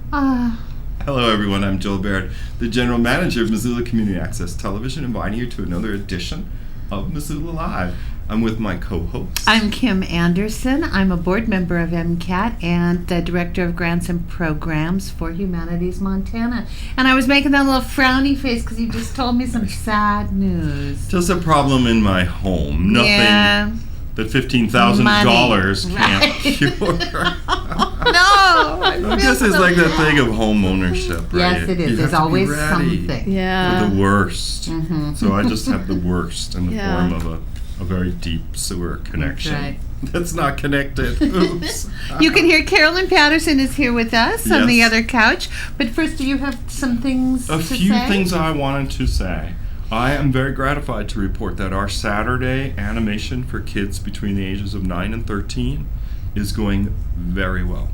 Hello, everyone. I'm Joel Baird, the General Manager of Missoula Community Access Television, inviting you to another edition of Missoula Live. I'm with my co-host. I'm Kim Anderson. I'm a board member of MCAT and the Director of Grants and Programs for Humanities Montana. And I was making that little frowny face because you just told me some sad news. Just a problem in my home. Nothing that $15,000 can't cure. No! I guess it's like that thing of home ownership, right? Yes, it is. There's always something. Yeah. For the worst. Mm-hmm. So I just have the worst in the form of a very deep sewer connection. That's right. That's not connected. Oops. You can hear Carolyn Patterson is here with us on the other couch. But first, do you have some things to say? A few things I wanted to say. I am very gratified to report that our Saturday animation for kids between the ages of 9 and 13 is going very well.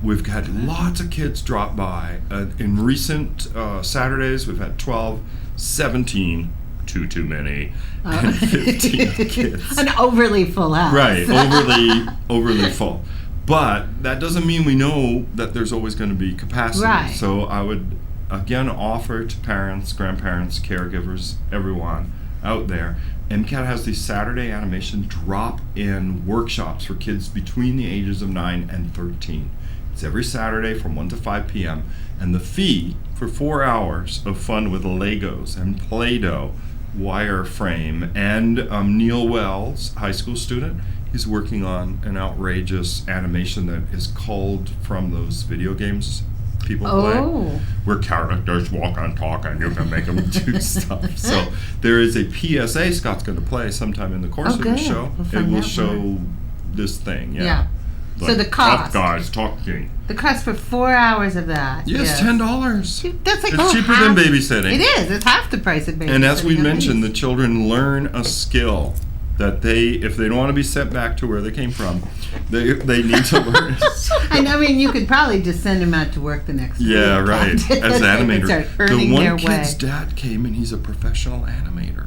We've had lots of kids drop by. In recent Saturdays, we've had 12, 17, too many, and 15 kids. An overly full house. Right, overly full. But that doesn't mean we know that there's always going to be capacity. Right. So I would, again, offer to parents, grandparents, caregivers, everyone out there, MCAT has these Saturday animation drop-in workshops for kids between the ages of 9 and 13. It's every Saturday from 1 to 5 p.m. And the fee for 4 hours of fun with Legos and Play-Doh, wireframe, and Neil Wells, high school student, he's working on an outrageous animation that is culled from those video games people play, where characters walk and talk and you can make them do stuff. So there is a PSA Scott's going to play sometime in the course of the show. It will show this thing. Yeah. Like so the cost. Tough guys talking. The cost for 4 hours of that. Yes, $10. That's like it's cheaper than babysitting. It is. It's half the price of babysitting. And as we mentioned, the children learn a skill that if they don't want to be sent back to where they came from, they need to learn. And I mean, you could probably just send them out to work the next week. Yeah, right. As animator. The one kid's dad came and he's a professional animator.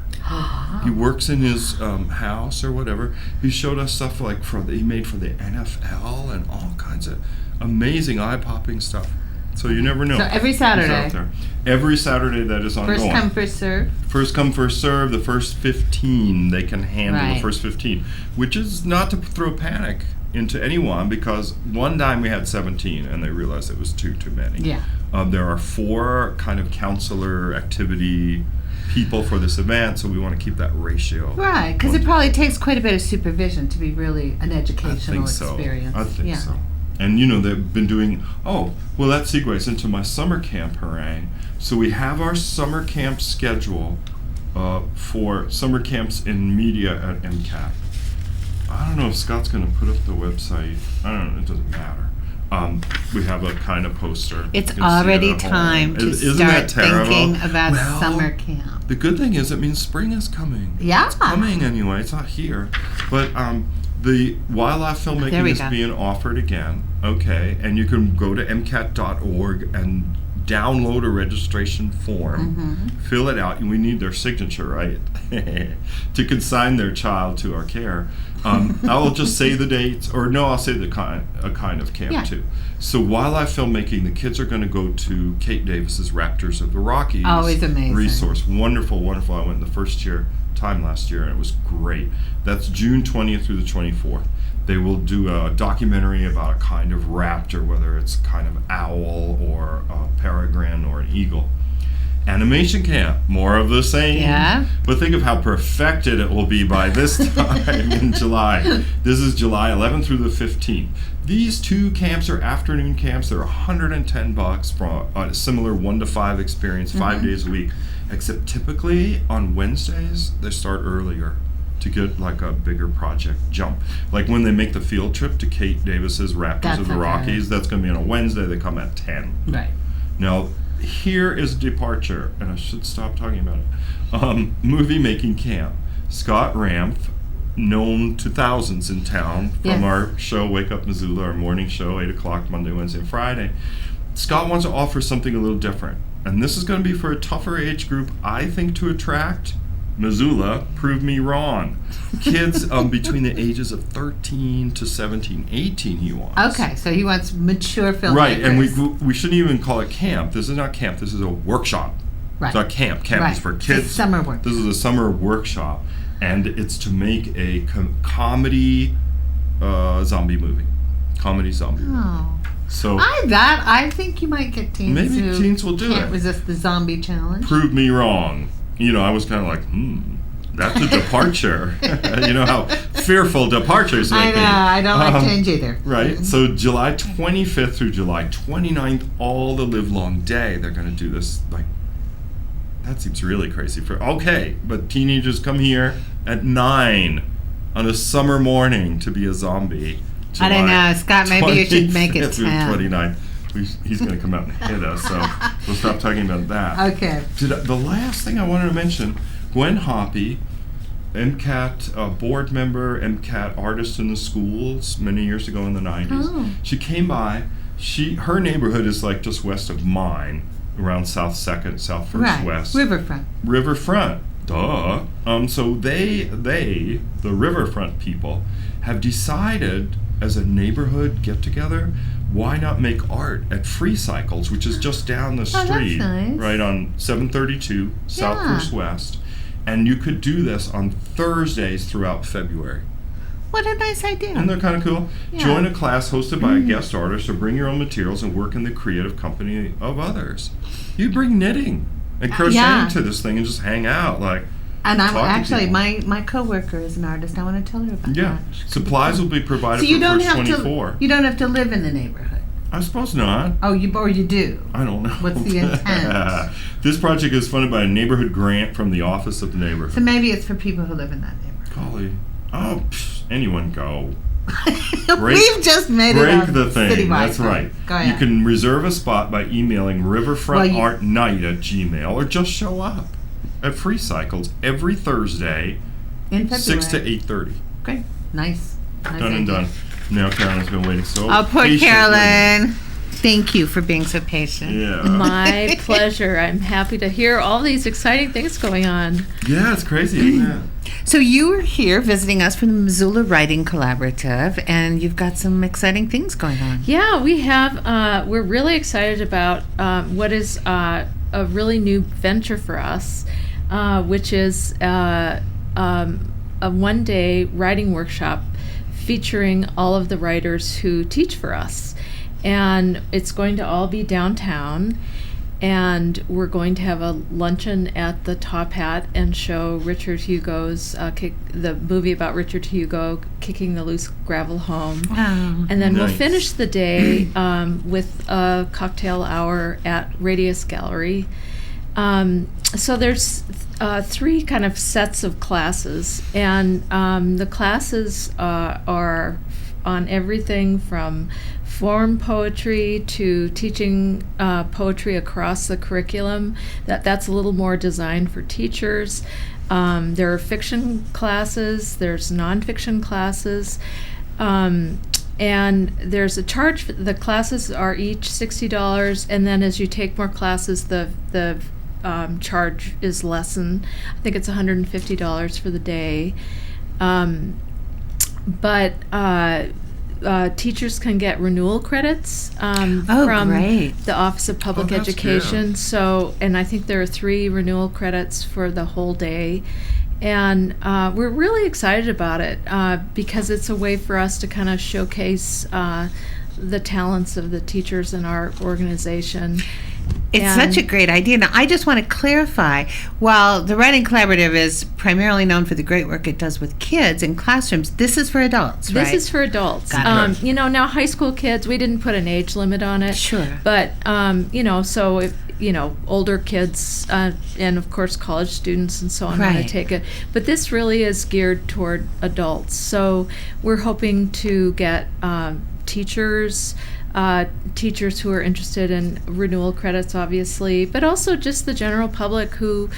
He works in his house or whatever. He showed us stuff like he made for the NFL and all kinds of amazing eye-popping stuff. So you never know. So every Saturday. Every Saturday that is ongoing. First come, first serve. First come, first serve. The first 15 they can handle the first 15, which is not to throw panic into anyone because one time we had 17 and they realized it was too many. Yeah. There are 4 kind of counselor activity people for this event, so we want to keep that ratio. Right, because it probably takes quite a bit of supervision to be really an educational experience. I think so. And they've been doing, that segues into my summer camp harangue. So we have our summer camp schedule for summer camps in media at MCAT. I don't know if Scott's going to put up the website. I don't know, it doesn't matter. We have a kind of poster. It's already time to start thinking about summer camp. The good thing is it means spring is coming. Yeah. It's coming anyway. It's not here. But the wildlife filmmaking is being offered again. Okay. And you can go to mcat.org and download a registration form, fill it out, and we need their signature, right, to consign their child to our care. I will just say the dates, I'll say a kind of camp too. So wildlife filmmaking, the kids are going to go to Kate Davis's Raptors of the Rockies. Always amazing. Resource. Wonderful, wonderful. I went the first time last year, and it was great. That's June 20th through the 24th. They will do a documentary about a kind of raptor, whether it's kind of owl or a peregrine or an eagle. Animation camp, more of the same. Yeah. But think of how perfected it will be by this time in July. This is July 11th through the 15th. These 2 camps are afternoon camps. They're $110 for a similar 1 to 5 experience, 5 days a week. Except typically on Wednesdays, they start earlier to get like a bigger project jump. Like when they make the field trip to Kate Davis's Raptors of the Rockies, that's going to be on a Wednesday. They come at 10. Right. Now, here is departure, and I should stop talking about it. Movie making camp. Scott Ramth, known to thousands in town from our show, Wake Up Missoula, our morning show, 8 o'clock, Monday, Wednesday, and Friday. Scott wants to offer something a little different. And this is going to be for a tougher age group, I think, to attract Missoula, prove me wrong. Kids between the ages of 13 to 17, 18 he wants. Okay, so he wants mature filmmakers. Right, and we shouldn't even call it camp. This is not camp. This is a workshop. Right. It's not camp. Camp is for kids. It's a summer workshop. This is a summer workshop, and it's to make a comedy zombie movie. Comedy zombie movie. Oh. So I think you might get teens maybe who teens will do can't it. resist the zombie challenge. Prove me wrong. I was kind of like, that's a departure. You know how fearful departures make me. I don't like change either. Right. So July 25th through July 29th, all the livelong day, they're going to do this. Like, that seems really crazy. But teenagers come here at 9 on a summer morning to be a zombie. I don't know, Scott. Maybe you should make it 10. 29th. He's going to come out and hit us, so we'll stop talking about that. Okay. The last thing I wanted to mention, Gwen Hoppy, MCAT board member, MCAT artist in the schools many years ago in the 90s. Oh. She came by. Her neighborhood is like just west of mine, around South 2nd, South 1st West. Riverfront. Duh. So the Riverfront people, have decided as a neighborhood get-together, why not make art at Free Cycles, which is just down the street, that's nice. right on 732 South Yeah. 1st West. And you could do this on Thursdays throughout February. What a nice idea. Isn't that kind of cool? Yeah. Join a class hosted by a guest artist or bring your own materials and work in the creative company of others. You bring knitting and crocheting to this thing and just hang out. And I'm talk to actually, people. my coworker is an artist. I want to tell her about Yeah. that. Supplies will be provided So you for don't first have 24. you don't have to live in the neighborhood. I suppose not. Oh, you do. I don't know. What's the intent? This project is funded by a neighborhood grant from the Office of the Neighborhood. So maybe it's for people who live in that neighborhood. Golly. Anyone go. We've just made it up. Break the thing. Citywide. That's right. Go ahead. You can reserve a spot by emailing riverfrontartnight@gmail or just show up at Free Cycles every Thursday, in February. 6 to 8:30. Great. Nice. Done and done. Now Carolyn's been waiting so poor patiently. Carolyn. Thank you for being so patient. Yeah. My pleasure. I'm happy to hear all these exciting things going on. Yeah, it's crazy, isn't it? So you were here visiting us from the Missoula Writing Collaborative, and you've got some exciting things going on. Yeah, we have. We're really excited about what is a really new venture for us, which is a one-day writing workshop featuring all of the writers who teach for us. And it's going to all be downtown, and we're going to have a luncheon at the Top Hat and show Richard Hugo's the movie about Richard Hugo kicking the loose gravel home. Wow. And then we'll Nice. finish the day with a cocktail hour at Radius Gallery. So there's 3 kind of sets of classes, and the classes are on everything from form poetry to teaching poetry across the curriculum. That's a little more designed for teachers. There are fiction classes, there's nonfiction classes, and there's a charge. The classes are each $60, and then as you take more classes, the charge is lessened. I think it's $150 for the day. But teachers can get renewal credits from great. the Office of Public that's Education. good. So, and I think there are 3 renewal credits for the whole day. And we're really excited about it because it's a way for us to kind of showcase the talents of the teachers in our organization. It's such a great idea. Now, I just want to clarify, while the Writing Collaborative is primarily known for the great work it does with kids in classrums, this is for adults, right? This is for adults. Got it. Now high school kids, we didn't put an age limit on it. Sure. But, so if, older kids and, of course, college students and so on want to Right. take it. But this really is geared toward adults. So we're hoping to get teachers who are interested in renewal credits, obviously, but also just the general public who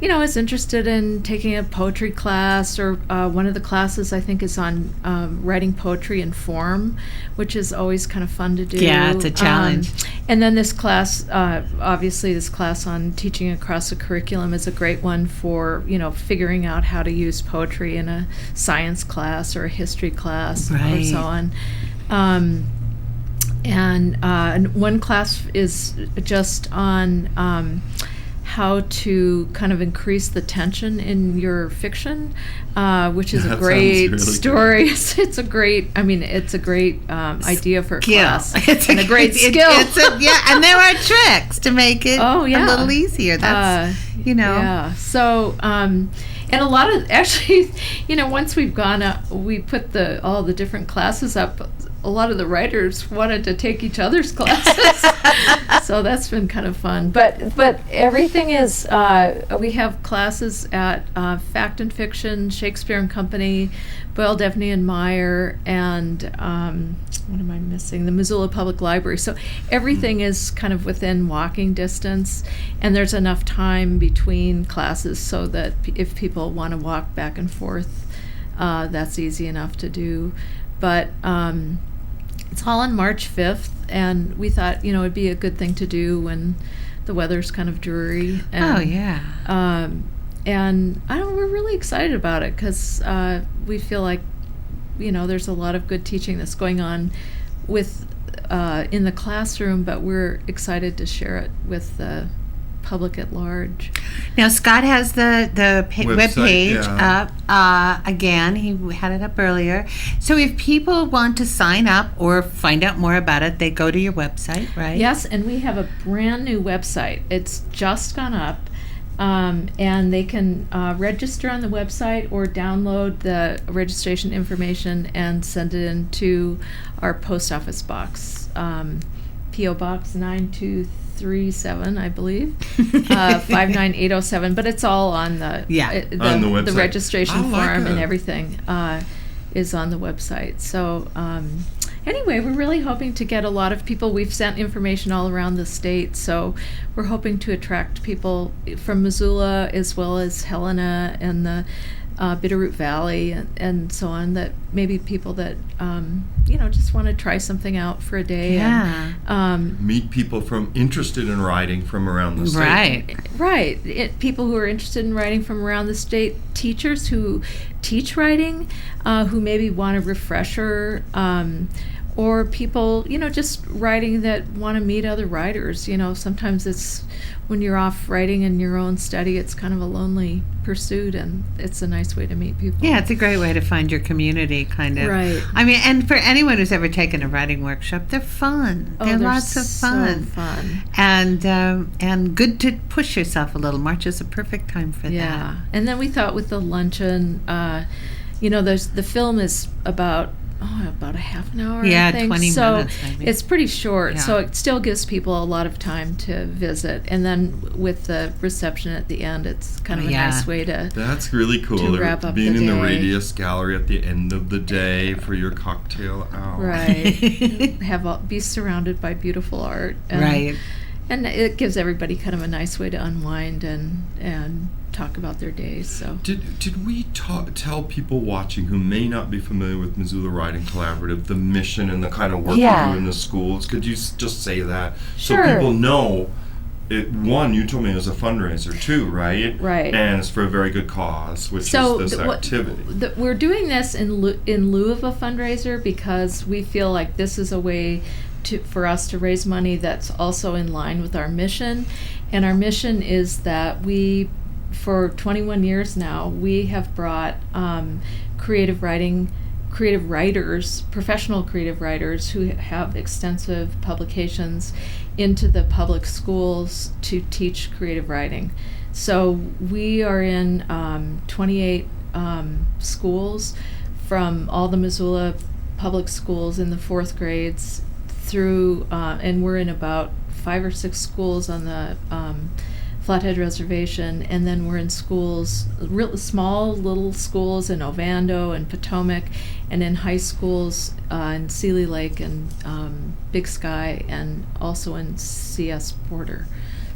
is interested in taking a poetry class, or one of the classes I think is on writing poetry in form, which is always kind of fun to do. Yeah, it's a challenge. And then this class, obviously this class on teaching across the curriculum is a great one for, figuring out how to use poetry in a science class or a history class or so on. And one class is just on how to kind of increase the tension in your fiction, which is a great really story. It's a great idea for a class. It's a great skill. And there are tricks to make it a little easier. That's, Yeah. So, and a lot of, actually, once we've gone up, we put all the different classes up, a lot of the writers wanted to take each other's classes. So that's been kind of fun. But everything is, we have classes at Fact and Fiction, Shakespeare and Company, Boyle, Devney and Meyer, and what am I missing? The Missoula Public Library. So everything is kind of within walking distance, and there's enough time between classes so that if people want to walk back and forth, that's easy enough to do. But it's all on March 5th, and we thought, it'd be a good thing to do when the weather's kind of dreary. And, and we're really excited about it because we feel like, there's a lot of good teaching that's going on with in the classroom, but we're excited to share it with the public at large. Now Scott has the web page yeah. up again. He had it up earlier. So if people want to sign up or find out more about it, they go to your website, right? Yes, and we have a brand new website. It's just gone up, and they can register on the website or download the registration information and send it into our post office box, P.O. Box 9237, I believe, 59807. But it's all on the on the website. The registration I like form and it. everything is on the website. So anyway, we're really hoping to get a lot of people. We've sent information all around the state, so we're hoping to attract people from Missoula as well as Helena and the Bitterroot Valley and so on, that maybe people that just want to try something out for a day. Yeah. And, meet people interested in writing from around the state. Right. People who are interested in writing from around the state, teachers who teach writing, who maybe want a refresher, or people, just writing that want to meet other writers. Sometimes it's, when you're off writing in your own study, it's kind of a lonely pursuit, and it's a nice way to meet people. Yeah, it's a great way to find your community, kind of. Right. I mean, and for anyone who's ever taken a writing workshop, they're fun. They're lots of fun. So fun. And good to push yourself a little. March is a perfect time for that. Yeah. And then we thought with the luncheon, the film is about a half an hour, Yeah, I think. 20 so minutes, maybe. It's pretty short, Yeah. so it still gives people a lot of time to visit. And then with the reception at the end, it's kind of a nice way to... That's really cool. To wrap up being the in the day. Radius Gallery at the end of the day for your cocktail hour. Right. Be surrounded by beautiful art. And, Right. And it gives everybody kind of a nice way to unwind and talk about their days. So Did we tell people watching who may not be familiar with Missoula Writing Collaborative the mission and the kind of work we do in the schools? Could you just say that Sure. so people know? One, you told me it was a fundraiser too, right? Right. And it's for a very good cause, which So is this activity. We're doing this in lieu of a fundraiser because we feel like this is a way for us to raise money that's also in line with our mission. And our mission is that for 21 years now, we have brought creative writers, professional creative writers who have extensive publications into the public schools to teach creative writing. So we are in 28 schools, from all the Missoula public schools in the 4th grades through, and we're in about 5 or 6 schools on the Flathead Reservation, and then we're in schools, real small little schools in Ovando and Potomac, and in high schools in Seeley Lake and Big Sky, and also in C.S. Porter.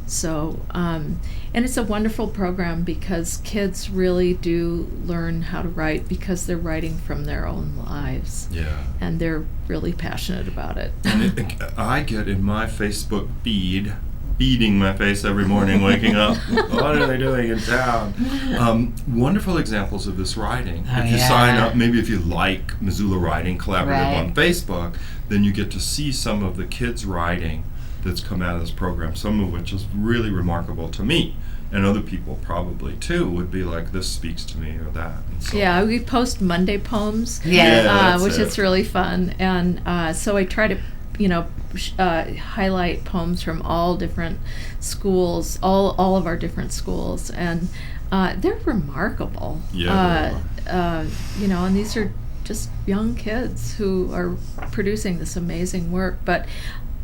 So, and it's a wonderful program because kids really do learn how to write because they're writing from their own lives. Yeah. And they're really passionate about it. And I get in my Facebook feed, beating my face every morning, waking up. What are they doing in town? Wonderful examples of this writing. Oh, if you yeah. sign up, maybe if you like Missoula Writing Collaborative Right. on Facebook, then you get to see some of the kids' writing that's come out of this program, some of which is really remarkable to me. And other people probably too would be like, this speaks to me or that. And so, Yeah, we post Monday poems, Yeah, that's which it. is really fun. And so I try to, highlight poems from all different schools, all of our different schools. And they're remarkable. Yeah, And these are just young kids who are producing this amazing work. But,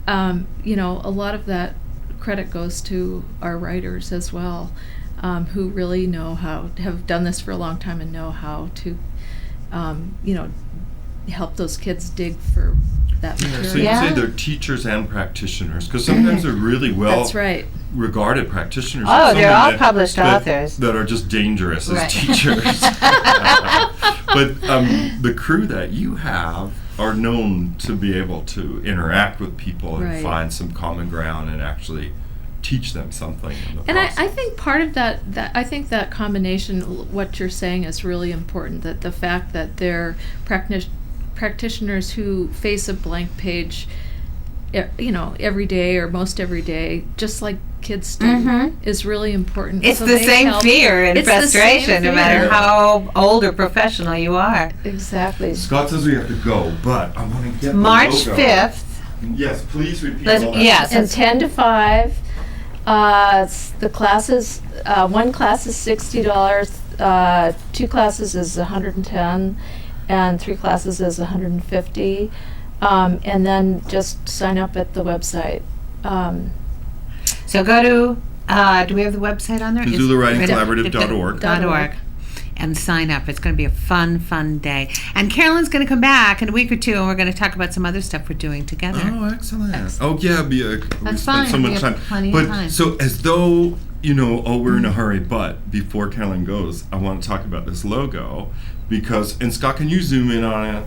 a lot of that credit goes to our writers as well, who really know have done this for a long time and know how to, help those kids dig for that material. So you Yeah. say they're teachers and practitioners, because sometimes they're really well That's right. regarded practitioners. Oh, and they're some all that- published that- authors. that are just dangerous Right. as teachers. But the crew that you have are known to be able to interact with people and Right. find some common ground and actually teach them something in the And I process. think part of that I think that combination, what you're saying, is really important. That the fact that they're practitioners who face a blank page, every day or most every day, just like kids do, Mhm. is really important. It's So the they same help- fear and It's the same frustration, no matter fear. how old or professional you are. Exactly. Scott says we have to go, but I want to get March the logo. 5th. Yes, please repeat Let's- all that. yes. And 10 to 5. The classes, one class is $60, 2 classes is $110, and 3 classes is $150. And then just sign up at the website. So go to, do we have the website on there? MissoulaWritingCollaborative.org. .org. And sign up. It's going to be a fun, fun day. And Carolyn's going to come back in a week or two, and we're going to talk about some other stuff we're doing together. Oh, excellent. Oh, yeah. We That's spent so fine. much We time. have plenty of But time. so as though, we're in a hurry, but before Carolyn goes, I want to talk about this logo because, and Scott, can you zoom in on it?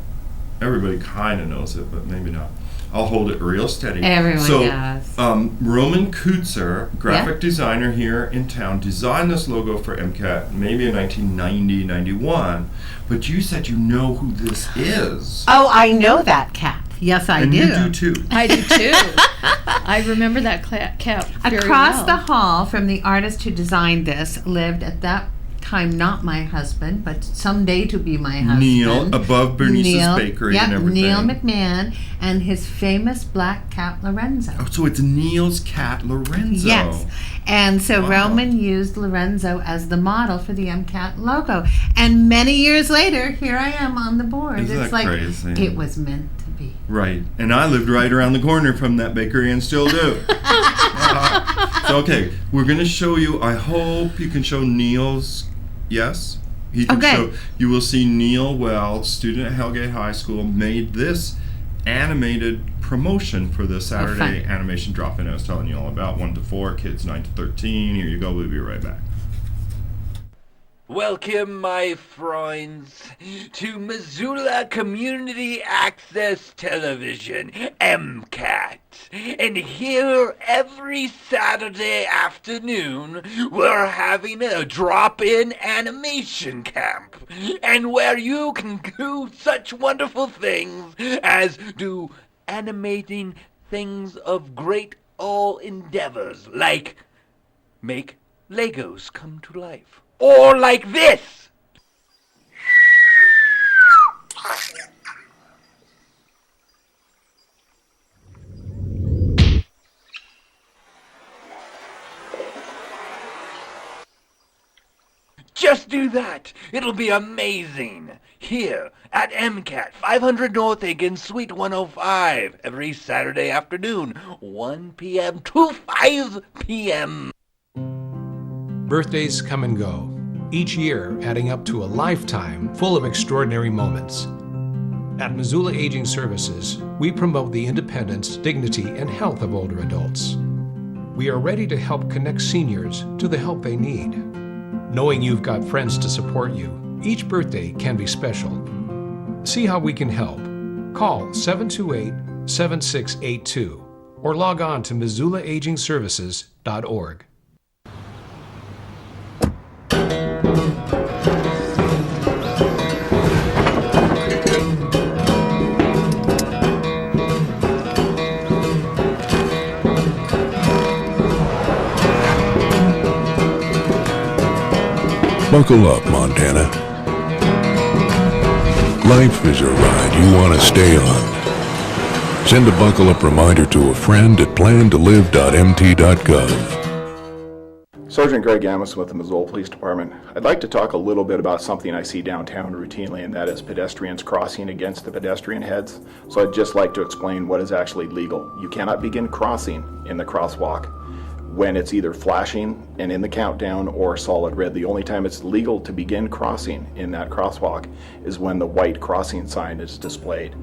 Everybody kind of knows it, but maybe not. I'll hold it real steady. Everyone so, does. Roman Kutzer, graphic designer here in town, designed this logo for MCAT maybe in 1990, 91. But you said you know who this is. Oh, I know that cat. Yes, I and do. you do too. I do too. I remember that cap very Across well. the hall from the artist who designed this lived at that time not my husband, but someday to be my husband. Neil, above Bernice's Bakery and everything. Neil McMahon and his famous black cat Lorenzo. Oh, so it's Neil's cat, Lorenzo. Yes. And so Wow. Roman used Lorenzo as the model for the MCAT logo. And many years later, here I am on the board. Isn't It's that like crazy? it was meant to be. Right. And I lived right around the corner from that bakery and still do. So, okay, we're going to show you, I hope you can show Neil's, yes? He can Okay. show, you will see Neil Wells, student at Hellgate High School, made this animated promotion for the Saturday fun. animation drop-in I was telling you all about, 1 to 4, kids 9 to 13. Here you go, we'll be right back. Welcome, my friends, to Missoula Community Access Television, MCAT. And here, every Saturday afternoon, we're having a drop-in animation camp, and where you can do such wonderful things as do animating things of great all endeavors, like make Legos come to life. Or like this. Just do that. It'll be amazing. Here at MCAT, 500 North Aiken, Suite 105, every Saturday afternoon, 1 p.m. to 5 p.m. Birthdays come and go, each year adding up to a lifetime full of extraordinary moments. At Missoula Aging Services, we promote the independence, dignity, and health of older adults. we are ready to help connect seniors to the help they need. Knowing you've got friends to support you, each birthday can be special. See how we can help. Call 728-7682 or log on to MissoulaAgingServices.org. Buckle up, Montana. Life is a ride you want to stay on. Send a buckle up reminder to a friend at plantolive.mt.gov. Sergeant Greg Amos with the Missoula Police Department. I'd like to talk a little bit about something I see downtown routinely, and that is pedestrians crossing against the pedestrian heads. So I'd just like to explain what is actually legal. You cannot begin crossing in the crosswalk when it's either flashing and in the countdown or solid red. The only time it's legal to begin crossing in that crosswalk is when the white crossing sign is displayed.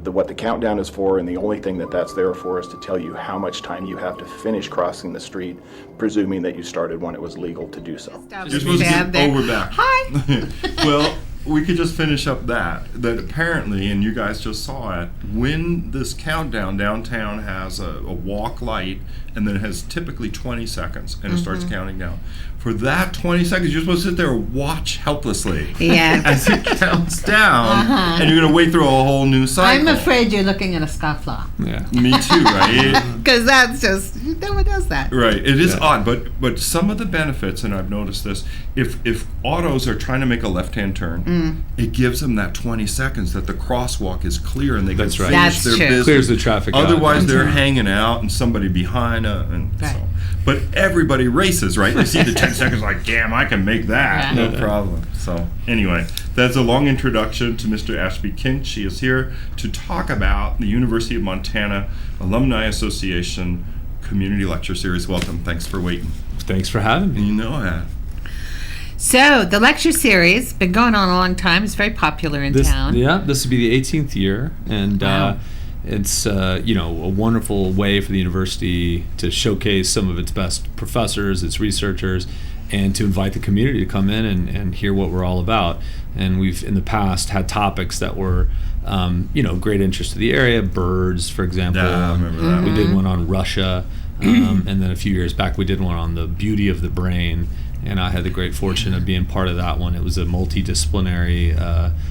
What the countdown is for, and the only thing that that's there for, is to tell you how much time you have to finish crossing the street, presuming that you started when it was legal to do so. You're supposed to get over back. Hi. Well, we could just finish up that apparently, and you guys just saw it, when this countdown downtown has a walk light, and then it has typically 20 seconds, and it starts counting down. For that 20 seconds, you're supposed to sit there and watch helplessly Yeah. as it counts down, and you're going to wait through a whole new cycle. I'm afraid you're looking at a scofflaw. Yeah. Me too, right? Because that's just, no one does that. Right. It is odd, but some of the benefits, and I've noticed this, if autos are trying to make a left-hand turn, it gives them that 20 seconds that the crosswalk is clear and they can That's right. finish That's their true. business. Clears the traffic out. Otherwise, they're hanging out and somebody behind and Right. so. But everybody races, right? They see the 10 seconds like, damn, I can make that. Yeah. No problem. So anyway, that's a long introduction to Mr. Ashby Kinch. She is here to talk about the University of Montana Alumni Association Community Lecture Series. Welcome. Thanks for waiting. Thanks for having me. You know that. So the lecture series been going on a long time. It's very popular in town. Yeah, this will be the 18th year, and Wow. it's a wonderful way for the university to showcase some of its best professors, its researchers, and to invite the community to come in and hear what we're all about. And we've in the past had topics that were great interest to the area, birds, for example. Yeah, I remember that. We did one on Russia, and then a few years back we did one on the beauty of the brain. And I had the great fortune of being part of that one. It was a multidisciplinary,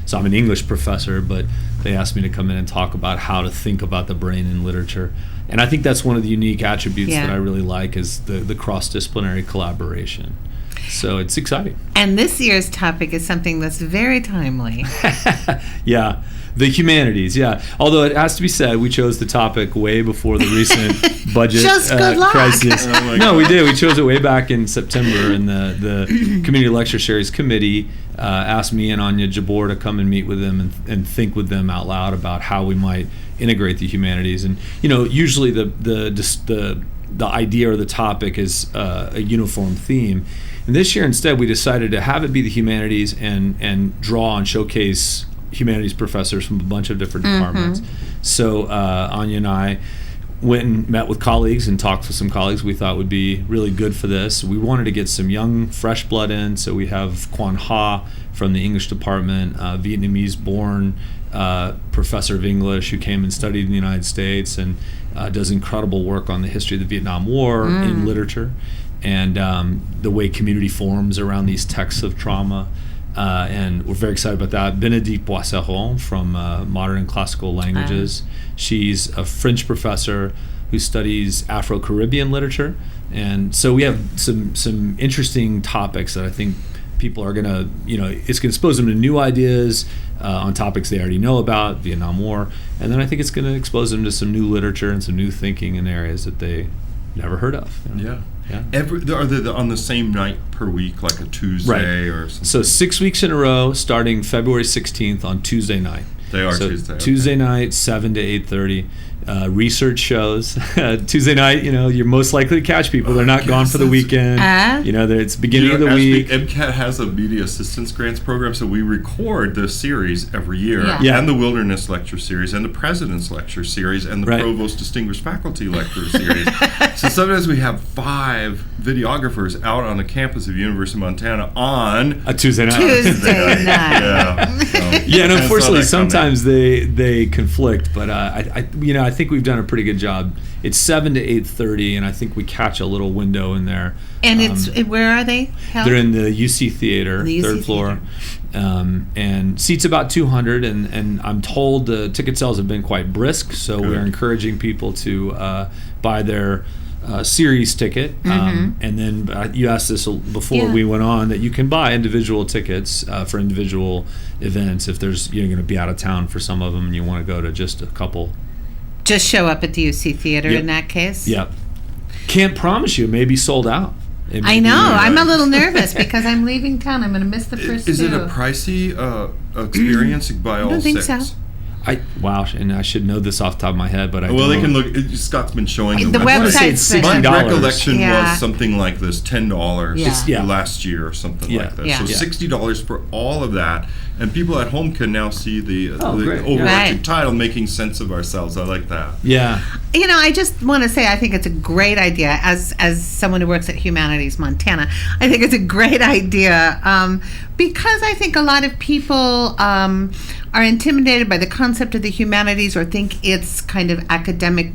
so I'm an English professor, but they asked me to come in and talk about how to think about the brain in literature. And I think that's one of the unique attributes Yeah. that I really like is the cross-disciplinary collaboration. So it's exciting. And this year's topic is something that's very timely. Yeah, the humanities, yeah. Although it has to be said, we chose the topic way before the recent budget Just good luck. crisis. Oh my No, we did. We chose it way back in September, and the Community Lecture Series Committee asked me and Anya Jabor to come and meet with them and think with them out loud about how we might integrate the humanities. And usually the idea or the topic is a uniform theme. And this year, instead, we decided to have it be the humanities and draw and showcase humanities professors from a bunch of different departments. So Anya and I went and met with colleagues and talked with some colleagues we thought would be really good for this. We wanted to get some young, fresh blood in, so we have Quan Ha from the English department, Vietnamese-born professor of English who came and studied in the United States and does incredible work on the history of the Vietnam War in literature and the way community forms around these texts of trauma. And we're very excited about that. Bénédicte Boisseron from Modern and Classical Languages. She's a French professor who studies Afro-Caribbean literature. And so we have some interesting topics that I think people are going to, it's going to expose them to new ideas on topics they already know about, Vietnam War. And then I think it's going to expose them to some new literature and some new thinking in areas that they never heard of. Yeah. Yeah. Are they on the same night per week, like a Tuesday or something? So 6 weeks in a row, starting February 16th on Tuesday night. They are so Tuesday. Okay. Tuesday night, 7 to 8:30, research shows. Tuesday night, you're most likely to catch people. They're not gone for the weekend. It's beginning of the week. MCAT has a media assistance grants program, so we record the series every year, Yeah. and the Wilderness Lecture Series, and the President's Lecture Series, and the Right. Provost Distinguished Faculty Lecture Series. So sometimes we have 5 videographers out on the campus of University of Montana on A Tuesday night. Tuesday night. Yeah, so Yeah, and I saw unfortunately, that coming. sometimes they conflict. But I think we've done a pretty good job. It's 7 to 8:30, and I think we catch a little window in there. And where are they held? They're in the UC Theater, The UC third floor, and seats about 200. And I'm told the ticket sales have been quite brisk, so Good. we're encouraging people to buy their series ticket. And then you asked this before Yeah. we went on, that you can buy individual tickets for individual events if you're going to be out of town for some of them and you want to go to just a couple. Just show up at the UC Theater Yep. in that case? Yep. Can't promise you. It may be sold out. It may I know. be- I'm a little nervous because I'm leaving town. I'm going to miss the first Is two. it a pricey experience by all don't think 6? so. Wow, and I should know this off the top of my head, but I Well, they don't. can look. Scott's been showing The them. I wanna say website's it's My $60. recollection Yeah. was something like this: $10 Yeah. last year or something Yeah. like that. Yeah. So Yeah. $60 for all of that, and people at home can now see the great. overarching Right. title, making sense of ourselves. I like that. Yeah. I just want to say I think it's a great idea. As someone who works at Humanities Montana, I think it's a great idea because I think a lot of people are intimidated by the concept of the humanities or think it's kind of academic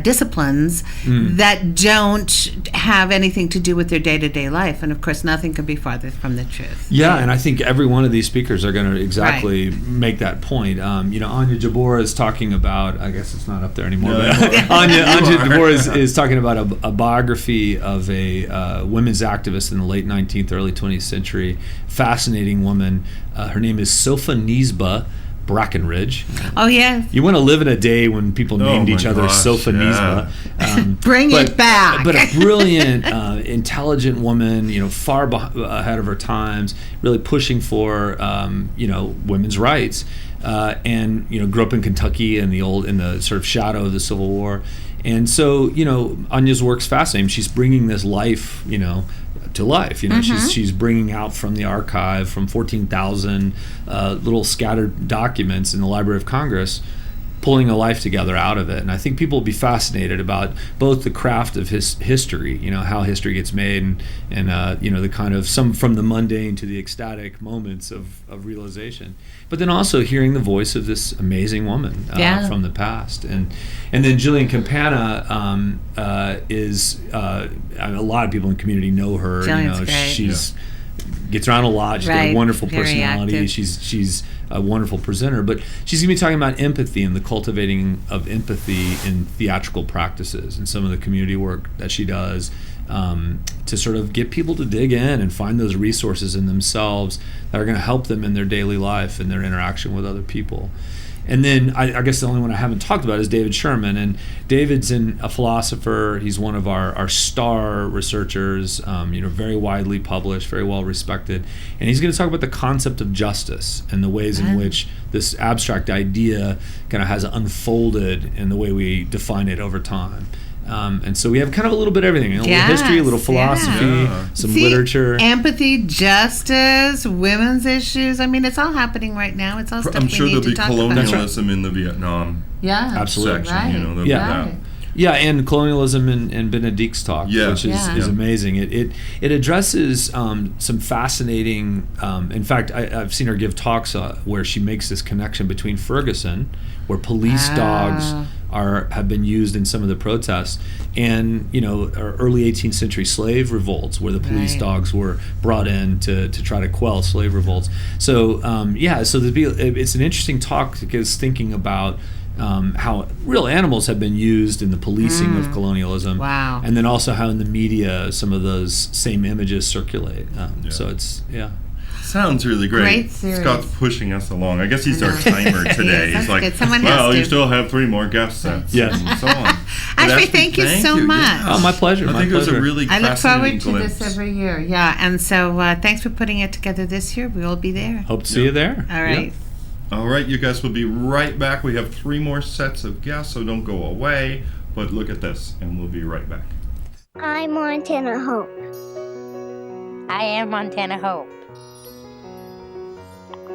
disciplines that don't have anything to do with their day-to-day life. And of course, nothing could be farther from the truth. Yeah, and I think every one of these speakers are going to exactly make that point. Anya Jabor is talking about, I guess it's not up there anymore, No, but you Anya are. Jabor is talking about a biography of a women's activist in the late 19th, early 20th century. Fascinating woman. Her name is Sofa Nisba Brackenridge. Oh, yes. You want to live in a day when people named my each other gosh, Sofa yeah. Nisba. Bring it back. But a brilliant, intelligent woman, far ahead of her times, really pushing for, women's rights. And grew up in Kentucky in the sort of shadow of the Civil War. And so, Anya's work's fascinating. She's bringing this life, to life. She's bringing out from the archive, from 14,000 little scattered documents in the Library of Congress, pulling a life together out of it. And I think people will be fascinated about both the craft of his history, how history gets made, and the kind of some from the mundane to the ecstatic moments of realization. But then also hearing the voice of this amazing woman from the past. And then Jillian Campana is a lot of people in the community know her. Jillian's great. She's gets around a lot. She's got Right. a wonderful Very personality. active. She's a wonderful presenter, but she's going to be talking about empathy and the cultivating of empathy in theatrical practices and some of the community work that she does to sort of get people to dig in and find those resources in themselves that are going to help them in their daily life and their interaction with other people. And then I guess the only one I haven't talked about is David Sherman. And David's a philosopher. He's one of our star researchers, very widely published, very well respected. And he's going to talk about the concept of justice and the ways in which this abstract idea kind of has unfolded in the way we define it over time. And so we have kind of a little bit of everything, a little history, a little Yes, philosophy, yeah. some literature. Empathy, justice, women's issues. I mean, it's all happening right now. It's all stuff I'm sure we there'll need to be talk about. colonialism in the Vietnam Yeah, Absolutely. section. Right. There'll be Yeah. that. Yeah, and colonialism and Benedict's talk, Yeah. which is Yeah. amazing. It addresses some fascinating. In fact, I've seen her give talks where she makes this connection between Ferguson, where police dogs have been used in some of the protests, and early 18th century slave revolts, where the police Right. dogs were brought in to try to quell slave revolts. So it's an interesting talk because thinking about how real animals have been used in the policing of colonialism. Wow. And then also how in the media some of those same images circulate. So it's, Sounds really great. Great series. Scott's pushing us along. I guess he's our timer today. Yes, He's like, that's good. Someone has well, to." you still have 3 more guest sets. Yes. And so on. But Ashby, Ashby, thank you so much. Yeah. Oh, my pleasure. I My think it was a pleasure. really I look fascinating forward to glimpse. this every year. Yeah, and so thanks for putting it together this year. We will be there. Hope to see you there. All right. Yeah. All right, you guys will be right back. We have 3 more sets of guests, so don't go away. But look at this, and we'll be right back. I'm Montana Hope. I am Montana Hope.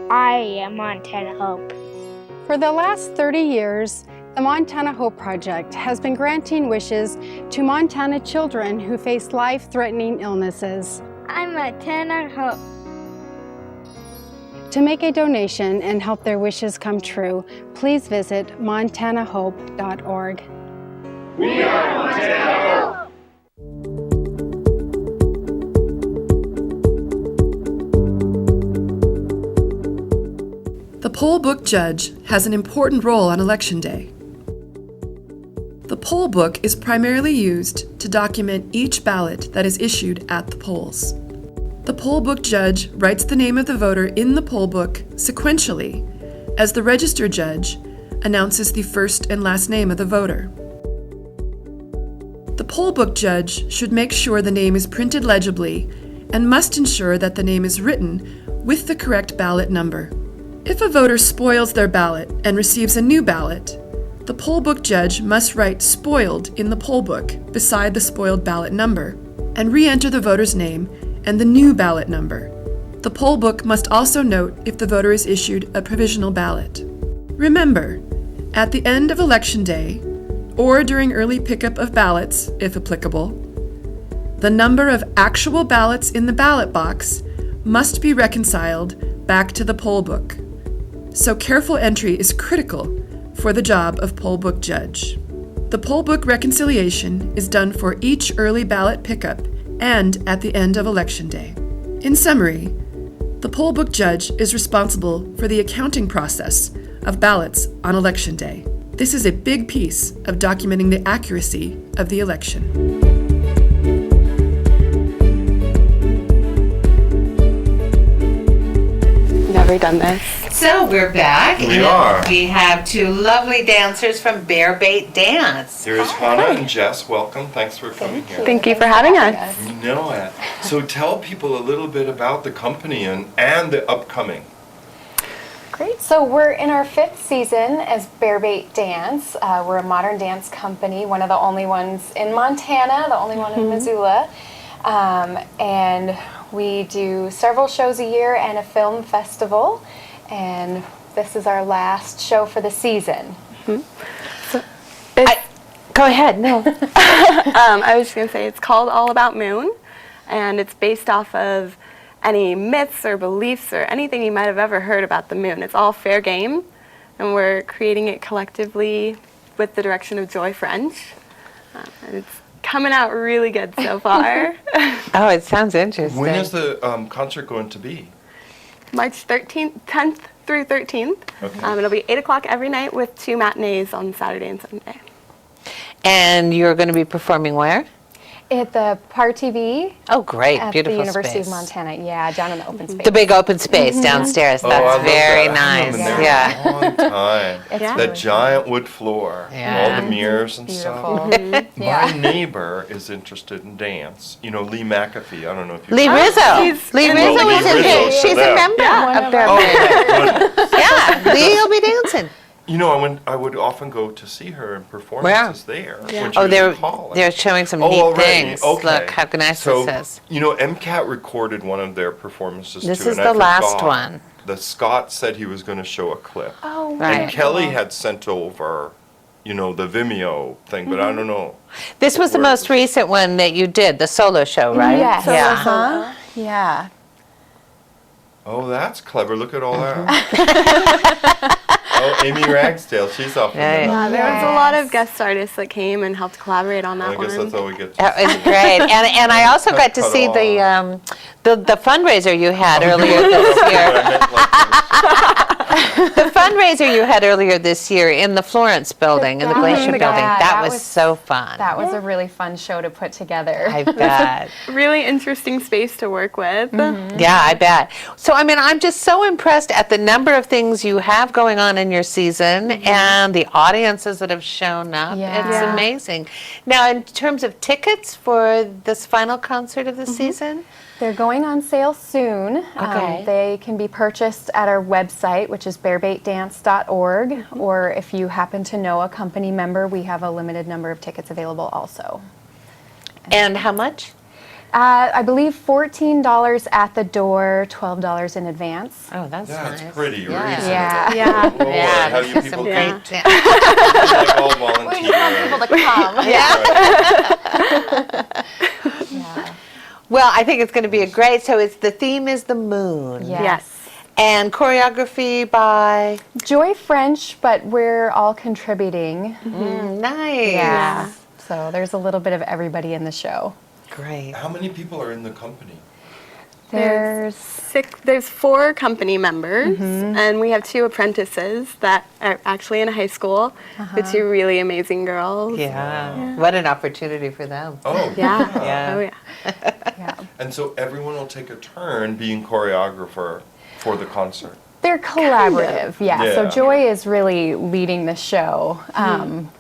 I am Montana Hope. For the last 30 years, the Montana Hope Project has been granting wishes to Montana children who face life-threatening illnesses. I'm Montana Hope. To make a donation and help their wishes come true, please visit montanahope.org. We are Montana Hope. The poll book judge has an important role on Election Day. The poll book is primarily used to document each ballot that is issued at the polls. The poll book judge writes the name of the voter in the poll book sequentially as the register judge announces the first and last name of the voter. The poll book judge should make sure the name is printed legibly and must ensure that the name is written with the correct ballot number. If a voter spoils their ballot and receives a new ballot, the poll book judge must write "spoiled" in the poll book beside the spoiled ballot number and re-enter the voter's name and the new ballot number. The poll book must also note if the voter is issued a provisional ballot. Remember, at the end of Election Day, or during early pickup of ballots, if applicable, the number of actual ballots in the ballot box must be reconciled back to the poll book. So careful entry is critical for the job of poll book judge. The poll book reconciliation is done for each early ballot pickup and at the end of Election Day. In summary, the poll book judge is responsible for the accounting process of ballots on Election Day. This is a big piece of documenting the accuracy of the election. Never done this. So we're back. We and are. We have 2 lovely dancers from Bear Bait Dance. There's Hannah and Jess. Welcome. Thanks for coming here. Thank you for having us. You know it. So tell people a little bit about the company and the upcoming. Great. So we're in our 5th season as Bear Bait Dance. We're a modern dance company, one of the only ones in Montana, the only one in Missoula. And we do several shows a year and a film festival. And this is our last show for the season. Go ahead. No. I was just going to say it's called All About Moon, and it's based off of any myths or beliefs or anything you might have ever heard about the moon. It's all fair game, and we're creating it collectively with the direction of Joy French. And it's coming out really good so far. Oh, it sounds interesting. When is the concert going to be? March 10th through 13th. Okay. It'll be 8 o'clock every night with 2 matinees on Saturday and Sunday. And you're going to be performing where? At the Par TV. Oh, great. At Beautiful the University space. of Montana. Yeah, down in the open space. The big open space downstairs. I That's love very that. I nice. haven't been there Yeah. in a long time. It's That really giant wood floor, Yeah. all the mirrors and beautiful. stuff. Yeah. My neighbor is interested in dance. You know, Lee McAfee. I don't know if you Lee Rizzo. Lee Rizzo is in here. Rizzo's She's there. a member of Bear Oh, Bait. good. Yeah, Lee will be dancing. You know, I would often go to see her in performances there. When she Oh, was in college. they're showing some Oh, neat already? things. Okay. Look how nice So, this is. you know, MCAT recorded one of their performances This too. is and I the last forgot. one. The Scott said he was going to show a clip. Oh, Right. And Kelly had sent over, you know, the Vimeo thing, but I don't know. This was the Where most recent one that you did, the solo show, right? Yes. Yeah. Yeah. Oh, that's clever. Look at all that. Oh, Amy Ragsdale, she's off. Right. Yeah, there was a lot of guest artists that came and helped collaborate on that I guess one. that's all we get to That was great. And I also got to Cut see off. the fundraiser you had earlier this year. The fundraiser you had earlier this year in the Florence building, in the Glacier building. Yeah, That was so fun. That was a really fun show to put together. I bet. Really interesting space to work with. Yeah, I bet. So, I mean, I'm just so impressed at the number of things you have going on in your season and the audiences that have shown up. Yeah. It's Yeah. amazing. Now, in terms of tickets for this final concert of the season? They're going on sale soon. Okay. They can be purchased at our website, which is bearbaitdance.org, or if you happen to know a company member, we have a limited number of tickets available also. And how much? I believe $14 at the door, $12 in advance. Oh, that's nice. That's pretty reasonable. Yeah. Yeah. Boy, Yeah, how this you is some people great can like all volunteer. We just want people to come. Yeah. Well, I think it's going to be a great. So the theme is the moon. Yes. And choreography by Joy French, but we're all contributing. Nice. Yeah. So there's a little bit of everybody in the show. Great. How many people are in the company? There's 4 company members, and we have 2 apprentices that are actually in high school. The 2 really amazing girls. Yeah. What an opportunity for them. Oh, Yeah. Yeah. Oh, yeah. And so everyone will take a turn being choreographer for the concert. They're collaborative, yeah. So Yeah. Joy is really leading the show,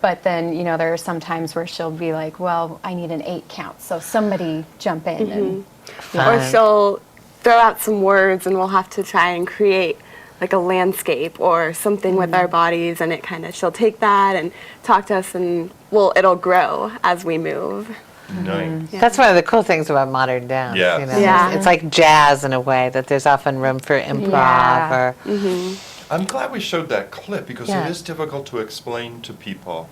but then there are some times where she'll be like, "Well, I need an 8 count," so somebody jump in. And, Or she'll throw out some words, and we'll have to try and create like a landscape or something with our bodies, and she'll take that and talk to us, and it'll grow as we move. Nice. That's one of the cool things about modern dance. Yes. You know? Yeah. It's like jazz in a way, that there's often room for improv or I'm glad we showed that clip because Yeah. it is difficult to explain to people,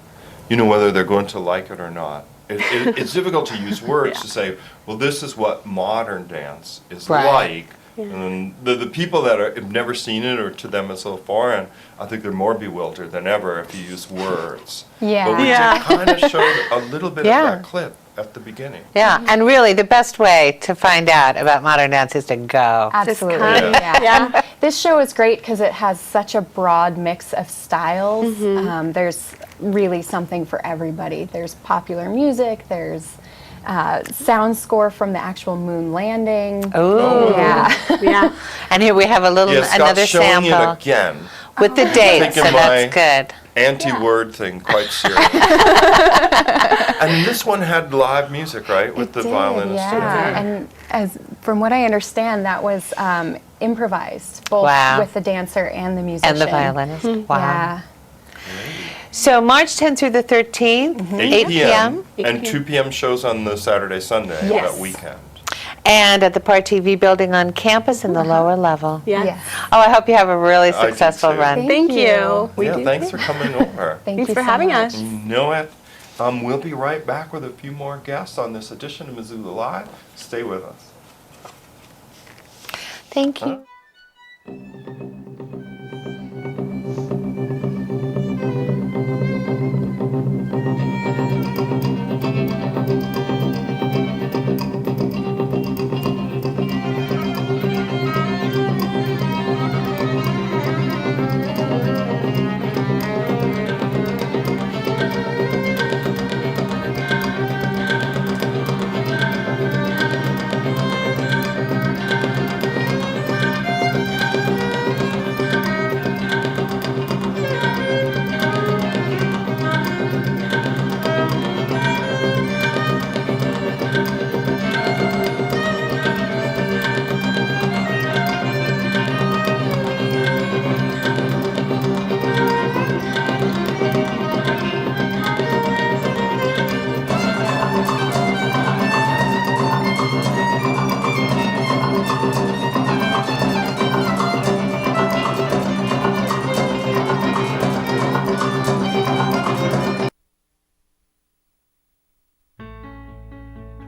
whether they're going to like it or not. It's difficult to use words to say, well, this is what modern dance is Right. like. And the people that have never seen it, or to them it's so foreign, I think they're more bewildered than ever if you use words. Yeah. But we Yeah. kind of showed a little bit Yeah. of that clip at the beginning. Yeah, and really the best way to find out about modern dance is to go. Absolutely, come. yeah. And this show is great because it has such a broad mix of styles. There's really something for everybody. There's popular music. There's sound score from the actual moon landing. Oh, Yeah. And here we have Scott's another showing sample it again. with the dates, so Taking that's good. Anti-word thing quite serious. And this one had live music, right, with the violinist. Yeah, and from what I understand, that was improvised, both Wow. with the dancer and the musician. And the violinist. Wow. Yeah. So March 10th through the 13th, 8 p.m. and 2 p.m. shows on the Saturday, Sunday, Yes. that weekend. And at the Part TV building on campus in the lower level. Yeah. Oh, I hope you have a really I do successful too. run. Thank you. Thanks for coming over. Thanks for having us. Know it. We'll be right back with a few more guests on this edition of Missoula Live. Stay with us. Thank you.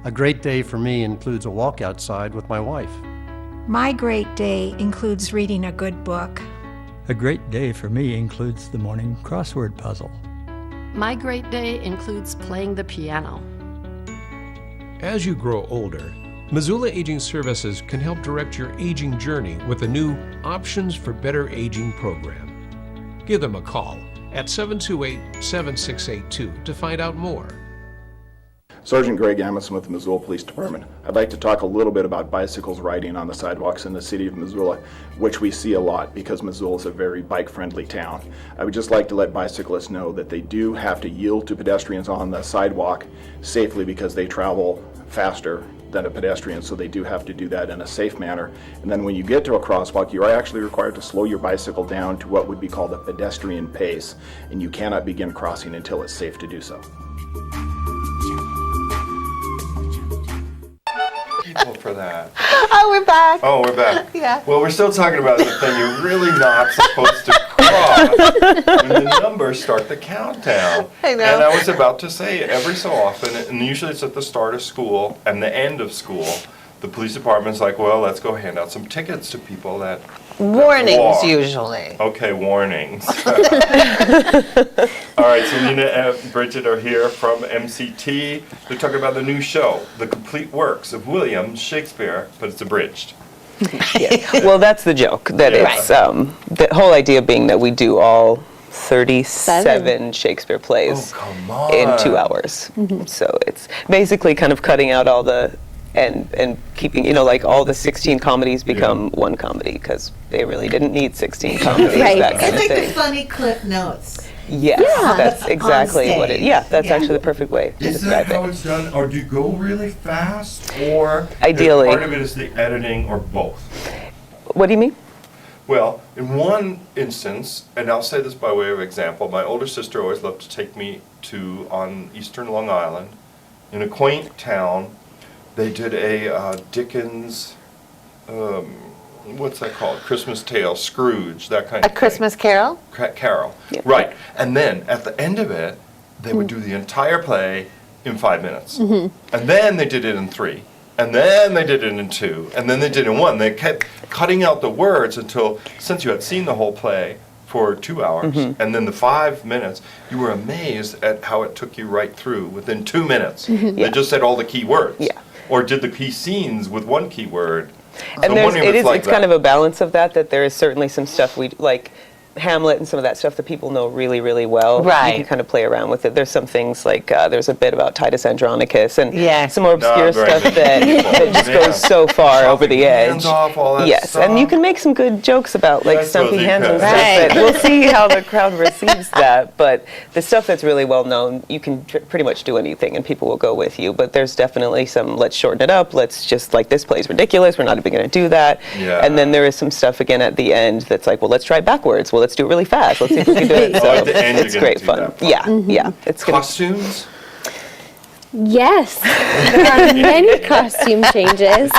A great day for me includes a walk outside with my wife. My great day includes reading a good book. A great day for me includes the morning crossword puzzle. My great day includes playing the piano. As you grow older, Missoula Aging Services can help direct your aging journey with a new Options for Better Aging program. Give them a call at 728-7682 to find out more. Sergeant Greg Amison with the Missoula Police Department. I'd like to talk a little bit about bicycles riding on the sidewalks in the city of Missoula, which we see a lot because Missoula is a very bike-friendly town. I would just like to let bicyclists know that they do have to yield to pedestrians on the sidewalk safely because they travel faster than a pedestrian, so they do have to do that in a safe manner. And then when you get to a crosswalk, you are actually required to slow your bicycle down to what would be called a pedestrian pace, and you cannot begin crossing until it's safe to do so. People for that. Oh, we're back. Oh, we're back. Yeah. Well, we're still talking about the thing you're really not supposed to cross when the numbers start the countdown. I know. And I was about to say, every so often, and usually it's at the start of school and the end of school, the police department's like, well, let's go hand out some tickets to people that Warnings, walk. usually. Okay, warnings. All right, so Nina and Bridget are here from MCT. They're talking about the new show, The Complete Works of William Shakespeare, but it's abridged. Well, that's the joke. That it's the whole idea being that we do all 37 Shakespeare plays in 2 hours. So it's basically kind of cutting out all the and keeping, like all the 16 comedies become one comedy because they really didn't need 16 comedies. That kind of It's like thing. the funny Cliff Notes. Yes, that's exactly what it. Yeah, that's actually the perfect way to Is describe that how it. it's done, or do you go really fast, or Ideally. part of it is the editing, or both? What do you mean? Well, in one instance, and I'll say this by way of example, my older sister always loved to take me to, on eastern Long Island, in a quaint town, they did a Dickens, what's that called? Christmas Tale, Scrooge, that kind of thing. A Christmas Carol? Carol, right. And then at the end of it, they would do the entire play in 5 minutes. And then they did it in 3. And then they did it in 2. And then they did it in 1. They kept cutting out the words until, since you had seen the whole play for 2 hours, and then the 5 minutes, you were amazed at how it took you right through within 2 minutes. They just said all the key words. Or did the key scenes with one key word. And it's kind of a balance of that there is certainly some stuff we like. Hamlet and some of that stuff that people know really, really well. Right. You can kind of play around with it. There's some things like there's a bit about Titus Andronicus and some more obscure stuff that just goes so far over the edge. Hands off, all that Yes, stuff. and you can make some good jokes about like I stumpy suppose you hands and could. stuff. But we'll see how the crowd receives that. But the stuff that's really well known, you can pretty much do anything and people will go with you. But there's definitely some, let's shorten it up. Let's just like, this play's ridiculous. We're not even going to do that. Yeah. And then there is some stuff again at the end that's like, well, let's try it backwards. Well, let's do it really fast. Let's see if we can do it. Oh, So at the end you're it's gonna great do fun. that part. Yeah. It's gonna, Costumes? Yes, there are many costume changes.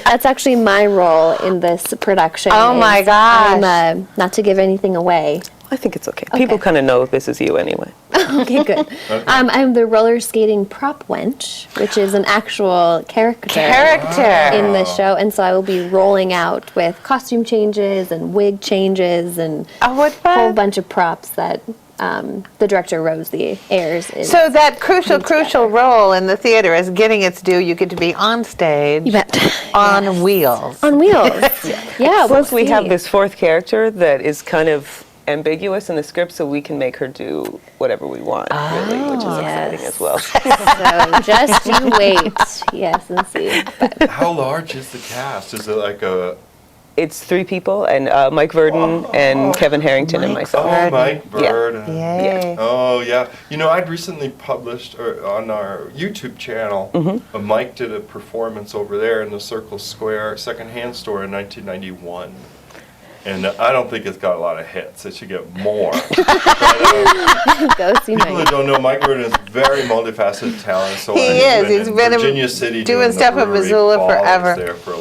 That's actually my role in this production. Oh my gosh. Not to give anything away. I think it's okay. People kind of know this is you anyway. Okay, good. I'm the roller skating prop wench, which is an actual character in the show, and so I will be rolling out with costume changes and wig changes and a whole bunch of props that the director Rosie Ayers is. So that crucial role in the theater is getting its due. You get to be on stage, on wheels. On wheels. Yeah. Plus we have this fourth character that is kind of ambiguous in the script, so we can make her do whatever we want, really, which is exciting as well. So just you wait, yes, and see. But How large is the cast? Is it like a... It's 3 people, and Mike Verdon and Kevin Harrington and myself. Oh, Mike Bird. Yay. Oh, yeah. I'd recently published on our YouTube channel, Mike did a performance over there in the Circle Square secondhand store in 1991. And I don't think it's got a lot of hits. It should get more. go see People Mike. that don't know, Mike Verdon is very multifaceted talent. So He is. He's been in Virginia City doing the stuff in brewery. Missoula Paul forever. was there for a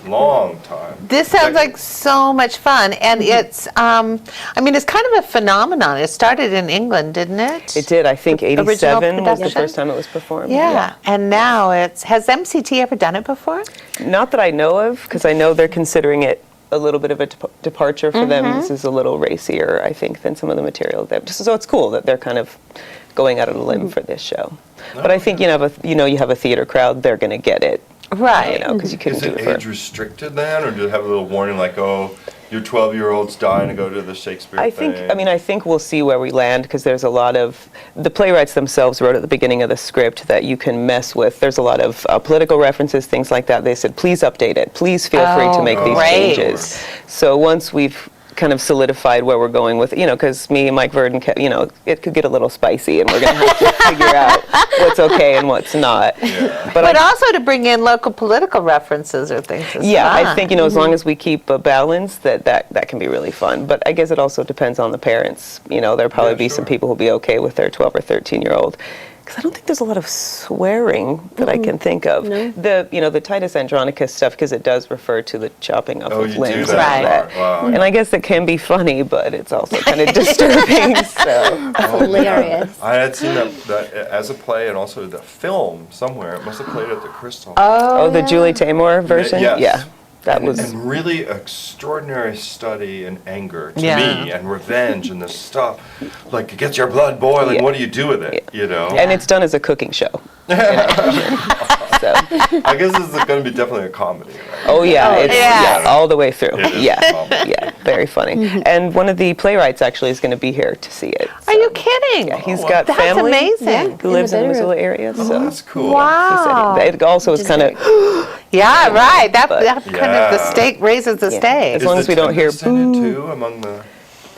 long time. This sounds like so much fun, and it's, it's kind of a phenomenon. It started in England, didn't it? It did. I think Original 87 was the production? first time it was performed. Yeah, and now has MCT ever done it before? Not that I know of, because I know they're considering it a little bit of a departure for them. This is a little racier, I think, than some of the material that. So it's cool that they're kind of going out on a limb for this show. But I think you have a theater crowd, they're going to get it, right? Because you couldn't Is do it it for. age restricted then, or do it have a little warning like, oh, your 12-year-old's dying to go to the Shakespeare thing? I think we'll see where we land, because there's a lot of, the playwrights themselves wrote at the beginning of the script that you can mess with. There's a lot of political references, things like that. They said, please update it. Please feel free to make these changes. So once we've kind of solidified where we're going with, because me and Mike Verdon, it could get a little spicy, and we're going to have to figure out what's okay and what's not. Yeah. But also to bring in local political references or things. I think, as long as we keep a balance, that can be really fun. But I guess it also depends on the parents. There'll probably be some people who'll be okay with their 12 or 13-year-old. Because I don't think there's a lot of swearing that I can think of. No. The Titus Andronicus stuff, because it does refer to the chopping up of limbs. Right. Wow. And I guess it can be funny, but it's also kind of disturbing. So hilarious. I had seen that as a play and also the film somewhere. It must have played at the Crystal. Oh, the Julie Taymor version? Yes. Yeah. That was really extraordinary study in anger to me, and revenge and this stuff. Like, it gets your blood boiling. What do you do with it? And it's done as a cooking show. So I guess this is going to be definitely a comedy, right? Oh yeah, all the way through. Yeah, very funny. And one of the playwrights actually is going to be here to see it. Are you kidding? Yeah, he's got family who lives in the Missoula area. So that's cool. Wow. He said it also is kind of right. That kind of the stake raises the stake. As long as we don't hear boo. Too among the.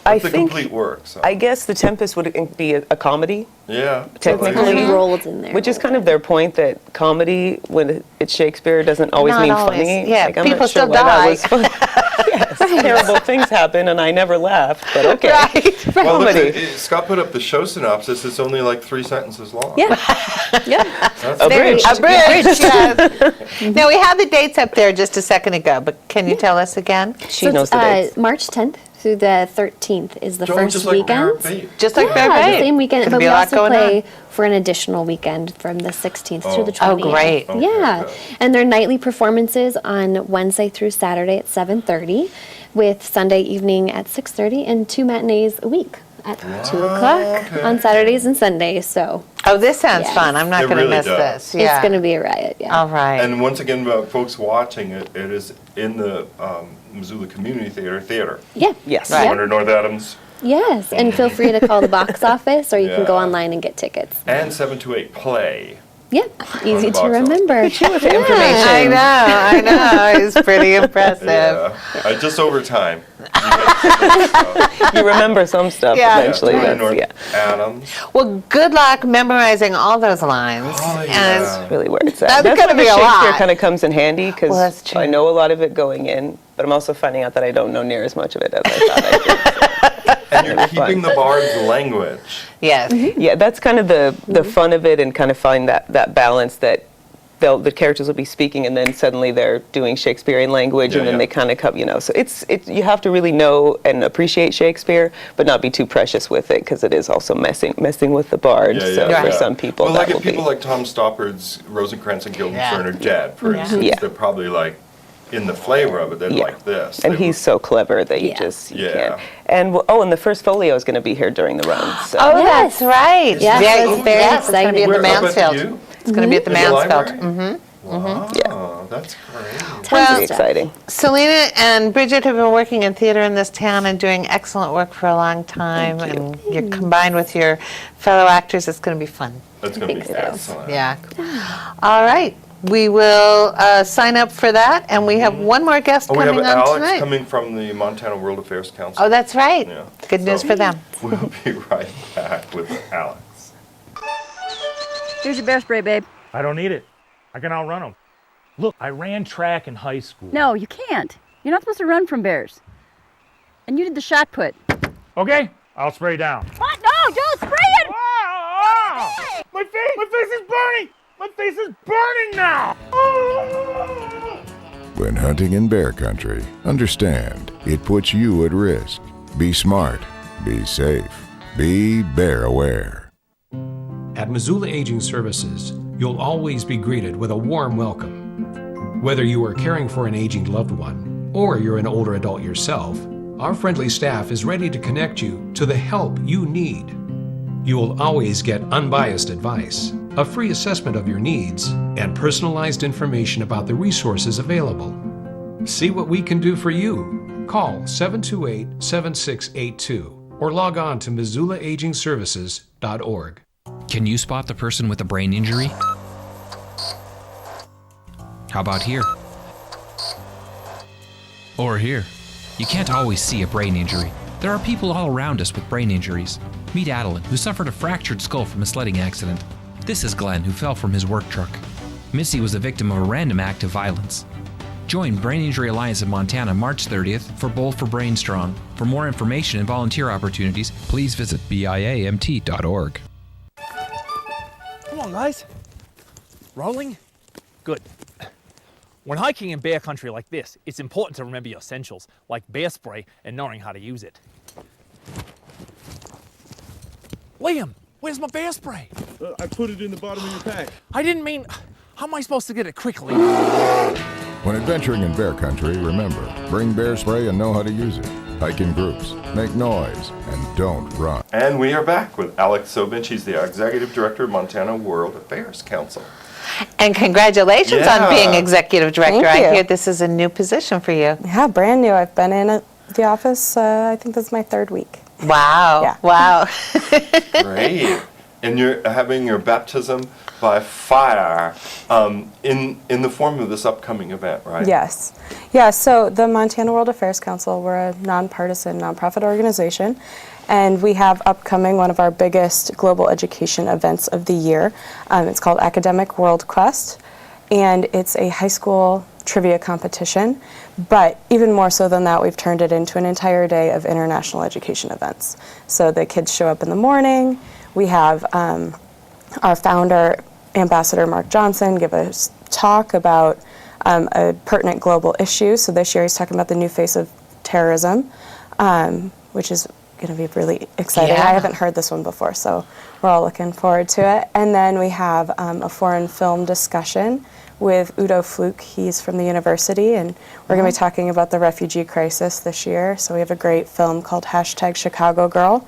The complete work. So. I guess The Tempest would be a comedy. Yeah. Technically. Rolled in there. Which is kind of their point, that comedy, when it's Shakespeare, doesn't always mean funny. Yeah, like, I'm people not sure still why die. That was funny. Yes, terrible things happen, and I never laughed, but okay. Right. Well, look, Scott put up the show synopsis. It's only like 3 sentences long. Yeah. That's Abridged. Yes. Now, we have the dates up there just a second ago, but can you tell us again? She knows the dates. March 10th through the 13th is the first just weekend. Just like Bear the Beat. same weekend, Gonna but be we a lot also going play on. for an additional weekend from the 16th through the 20th. Oh, great. Yeah, and they're nightly performances on Wednesday through Saturday at 7:30, with Sunday evening at 6:30, and 2 matinees a week at 2 o'clock on Saturdays and Sundays. So. Oh, this sounds Yes. fun. I'm not going to really miss does. this. Yeah. It's going to be a riot. Yeah. All right. And once again, folks watching it is in the Missoula Community Theater. Yeah. Yes. Right. 200 North Adams. Yes, and feel free to call the box office, or you can go online and get tickets. And 728 Play. Yeah, easy the to box remember. With the information. I know. It's pretty impressive. Yeah. Just over time. You remember some stuff eventually. That's, Adams. Well, good luck memorizing all those lines. Oh, yeah. And That's really where it's at. That's gonna where be a Shakespeare lot. kind of comes in handy, because Well, that's true. I know a lot of it going in, but I'm also finding out that I don't know near as much of it as I thought I did. And you're keeping the bard's language. yes. Yeah, that's kind of the fun of it, and kind of find that balance that the characters will be speaking, and then suddenly they're doing Shakespearean language, and then they kind of come, So it's you have to really know and appreciate Shakespeare, but not be too precious with it, because it is also messing with the bard. For some people, well, that like will if people be. like Tom Stoppard's Rosencrantz and Guildenstern are dead, for instance, Yeah. they're probably like in the flavor of it. They're like this. And he's so clever that you can't. And and the first folio is going to be here during the run. So. Oh, that's right. Yes, Yeah, that's very very It's going to be at the exciting. Mansfield. It's going to be at the In the Mansfield. library? Mm-hmm. Wow, that's great. Well, exciting. Selena and Bridget have been working in theater in this town and doing excellent work for a long time. And you're combined with your fellow actors. It's going to be fun. That's going to be excellent. Yeah. All right. We will sign up for that. And we have one more guest We coming have on Alex tonight. coming from the Montana World Affairs Council. Oh, that's right. Yeah. Good news for them. We'll be right back with Alex. Here's your bear spray, babe. I don't need it. I can outrun them. Look, I ran track in high school. No, you can't. You're not supposed to run from bears. And you did the shot put. Okay, I'll spray down. What? No, don't spray it! My face is burning! My face is burning now! When hunting in bear country, understand it puts you at risk. Be smart, be safe, be bear aware. At Missoula Aging Services, you'll always be greeted with a warm welcome. Whether you are caring for an aging loved one or you're an older adult yourself, our friendly staff is ready to connect you to the help you need. You will always get unbiased advice, a free assessment of your needs, and personalized information about the resources available. See what we can do for you. Call 728-7682 or log on to MissoulaAgingServices.org. Can you spot the person with a brain injury? How about here? Or here? You can't always see a brain injury. There are people all around us with brain injuries. Meet Adeline, who suffered a fractured skull from a sledding accident. This is Glenn, who fell from his work truck. Missy was the victim of a random act of violence. Join Brain Injury Alliance of Montana March 30th for Bowl for Brain Strong. For more information and volunteer opportunities, please visit biamt.org. Come on, guys. Rolling? Good. When hiking in bear country like this, it's important to remember your essentials, like bear spray and knowing how to use it. Liam, where's my bear spray? I put it in the bottom of your pack. I didn't mean... How am I supposed to get it quickly? When adventuring in bear country, remember, bring bear spray and know how to use it. Hike in groups, make noise, and don't run. And we are back with Alex Sobin. She's the Executive Director of Montana World Affairs Council. And congratulations on being Executive Director. Thank you. I hear this is a new position for you. Yeah, brand new. I've been in the office, I think this is my 3rd week. Wow. Yeah. Wow. Great. And you're having your baptism by fire in the form of this upcoming event, right? Yes. Yeah, so the Montana World Affairs Council, we're a nonpartisan, nonprofit organization, and we have upcoming one of our biggest global education events of the year. It's called Academic World Quest, and it's a high school trivia competition, but even more so than that, we've turned it into an entire day of international education events. So the kids show up in the morning. We have our founder, Ambassador Mark Johnson, give a talk about a pertinent global issue. So this year he's talking about the new face of terrorism, which is going to be really exciting. Yeah. I haven't heard this one before, so we're all looking forward to it. And then we have a foreign film discussion with Udo Fluke. He's from the university, and we're going to be talking about the refugee crisis this year. So we have a great film called #ChicagoGirl,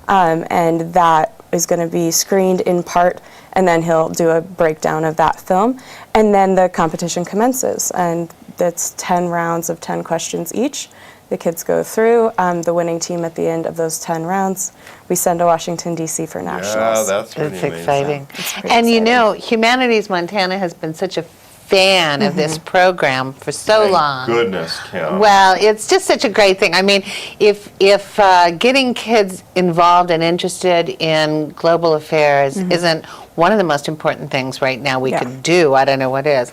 and that is going to be screened in part, and then he'll do a breakdown of that film. And then the competition commences, and that's 10 rounds of 10 questions each. The kids go through. The winning team at the end of those 10 rounds, we send to Washington, D.C. for nationals. Yeah, that's really amazing. Exciting. It's pretty And you exciting. know, Humanities Montana has been such a fan of this program for so Thank long. goodness, Kim. Well, it's just such a great thing. I mean, if getting kids involved and interested in global affairs isn't one of the most important things right now we could do, I don't know what is.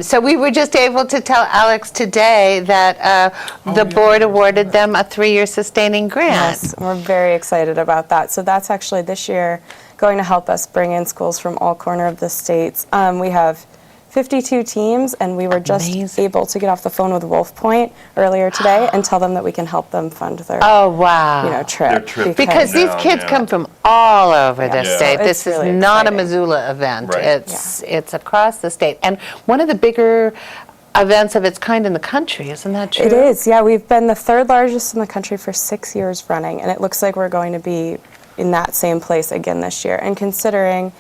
So we were just able to tell Alex today that the board awarded them a 3-year sustaining grant. Yes, we're very excited about that. So that's actually this year going to help us bring in schools from all corner of the states. We have 52 teams, and we were just able to get off the phone with Wolf Point earlier today and tell them that we can help them fund their trip. Their trip Because these down, kids come from all over the Yeah. state. So This it's is really not exciting. a Missoula event. Right. It's across the state. And one of the bigger events of its kind in the country, isn't that true? It is, yeah. We've been the 3rd largest in the country for 6 years running, and it looks like we're going to be in that same place again this year. And considering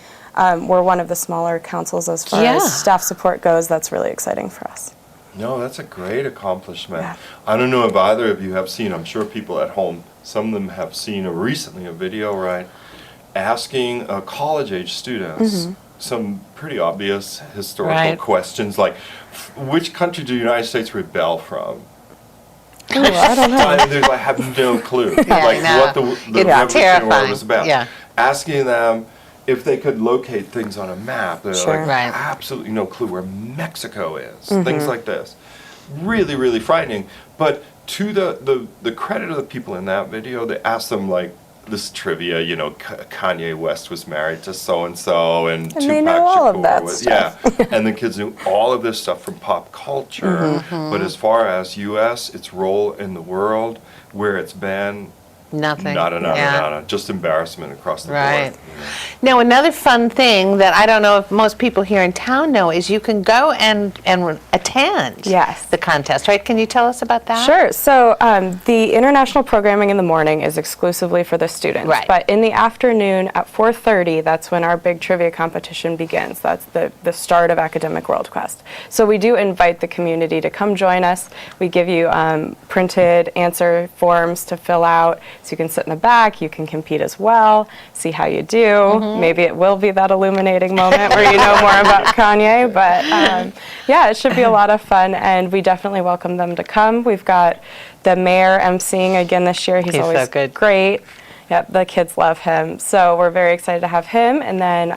we're one of the smaller councils as far as staff support goes, that's really exciting for us. No, that's a great accomplishment. I don't know if either of you have seen, I'm sure people at home, some of them have seen recently a video, right, asking college-age students some pretty obvious historical questions, like which country did the United States rebel from? Ooh, I don't know. I have no clue, Yeah, I like know. what the It's Revolutionary War terrifying. was about. Yeah. Asking them if they could locate things on a map. They're Sure. like, Right. absolutely no clue where Mexico is. Mhm. Things like this. Really, really frightening. But to the credit of the people in that video, they asked them like this trivia, you know, Kanye West was married to so-and-so, and Tupac they know all of Shakur that was, stuff. yeah. And the kids knew all of this stuff from pop culture. But as far as U.S., its role in the world, where it's been, Nothing. nada. Just embarrassment across the Right. board. Now, another fun thing that I don't know if most people here in town know is you can go and attend the contest, right? Can you tell us about that? Sure. So the international programming in the morning is exclusively for the students. Right. But in the afternoon at 4:30, that's when our big trivia competition begins. That's the start of Academic World Quest. So we do invite the community to come join us. We give you printed answer forms to fill out. So you can sit in the back, you can compete as well, see how you do. Maybe it will be that illuminating moment where you know more about Kanye, but yeah, it should be a lot of fun, and we definitely welcome them to come. We've got the mayor emceeing again this year. He's always so good. great. Yep, the kids love him. So we're very excited to have him. And then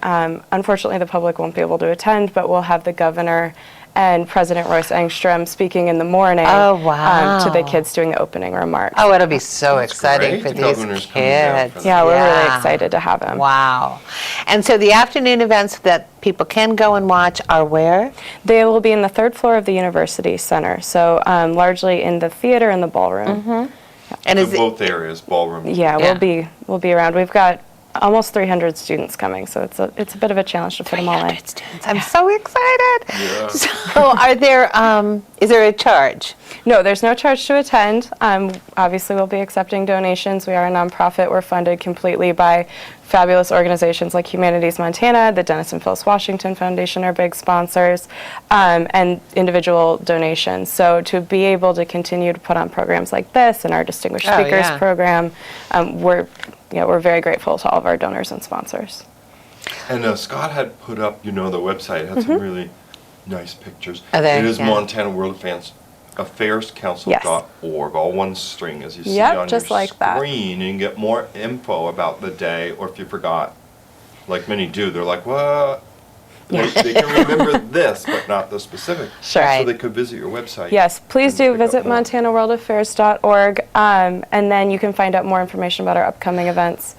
unfortunately the public won't be able to attend, but we'll have the governor and President Royce Engstrom speaking in the morning to the kids doing the opening remarks. Oh, it'll be so exciting for these kids. Yeah, we're really excited to have him. Wow. And so the afternoon events that people can go and watch are where? They will be in the 3rd floor of the University Center, so largely in the theater and the ballroom. And is both areas, ballroom? Yeah, we'll be around. We've got almost 300 students coming, so it's a bit of a challenge to put them all in. Students. I'm so excited. Yeah. So are there, is there a charge? No, there's no charge to attend. Obviously, we'll be accepting donations. We are a nonprofit. We're funded completely by fabulous organizations like Humanities Montana, the Dennis and Phyllis Washington Foundation are big sponsors, and individual donations. So to be able to continue to put on programs like this and our Distinguished Speakers program, we're very grateful to all of our donors and sponsors. And Scott had put up, the website had some really nice pictures. It is Montana World Affairs Council.org, all one string, as you see on just your like that. screen. You can get more info about the day, or if you forgot, like many do, they're like, what? They can remember this, but not the specific. Sure. So they could visit your website. Yes, please do visit MontanaWorldAffairs.org, and then you can find out more information about our upcoming events.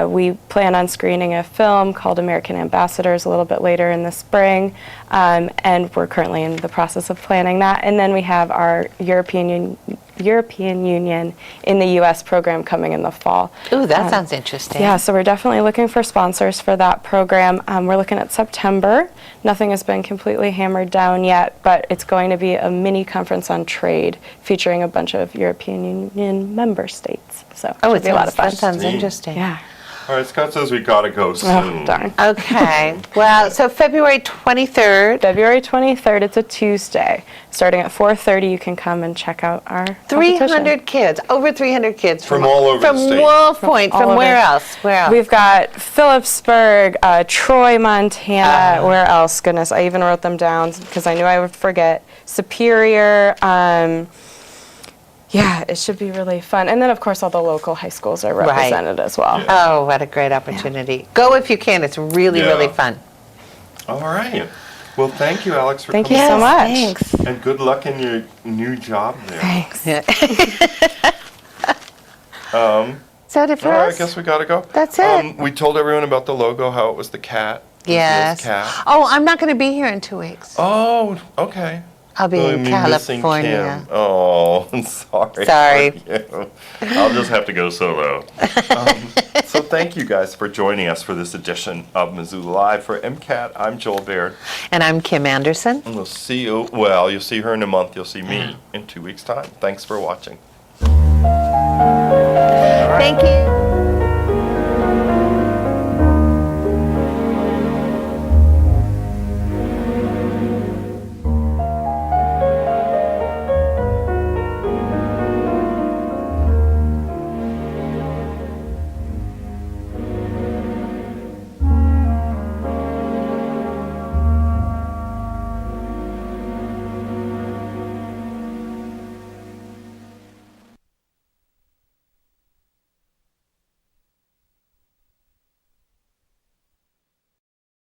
We plan on screening a film called American Ambassadors a little bit later in the spring, and we're currently in the process of planning that. And then we have our European Union in the U.S. program coming in the fall. Ooh, that sounds interesting. Yeah, so we're definitely looking for sponsors for that program. We're looking at September. Nothing has been completely hammered down yet, but it's going to be a mini conference on trade featuring a bunch of European Union member states. So it should be a lot of fun. That sounds interesting. Yeah. All right, Scott says we gotta go soon. Oh, darn. Okay. Well, so February 23rd. February 23rd, it's a Tuesday. Starting at 4:30, you can come and check out our 300 kids, over 300 kids. From all over the state. From Wolf Point, from where else? Where else? We've got Phillipsburg, Troy, Montana, where else? Goodness, I even wrote them down because I knew I would forget. Superior, yeah, it should be really fun. And then, of course, all the local high schools are represented as well. Yeah. Oh, what a great opportunity. Yeah. Go if you can. It's really, really fun. All right. Well, thank you, Alex, for coming. Thank you so much. Thanks. And good luck in your new job there. Thanks. So for us? I guess we got to go. That's it. We told everyone about the logo, how it was the cat. Yes. Cat. Oh, I'm not going to be here in 2 weeks. Oh, okay. I'll be in California. Oh, I'm sorry. Sorry. I'll just have to go solo. So thank you guys for joining us for this edition of Missoula Live. For MCAT, I'm Joel Baird. And I'm Kim Anderson. And we'll see you, you'll see her in a month. You'll see me in 2 weeks' time. Thanks for watching. Thank you.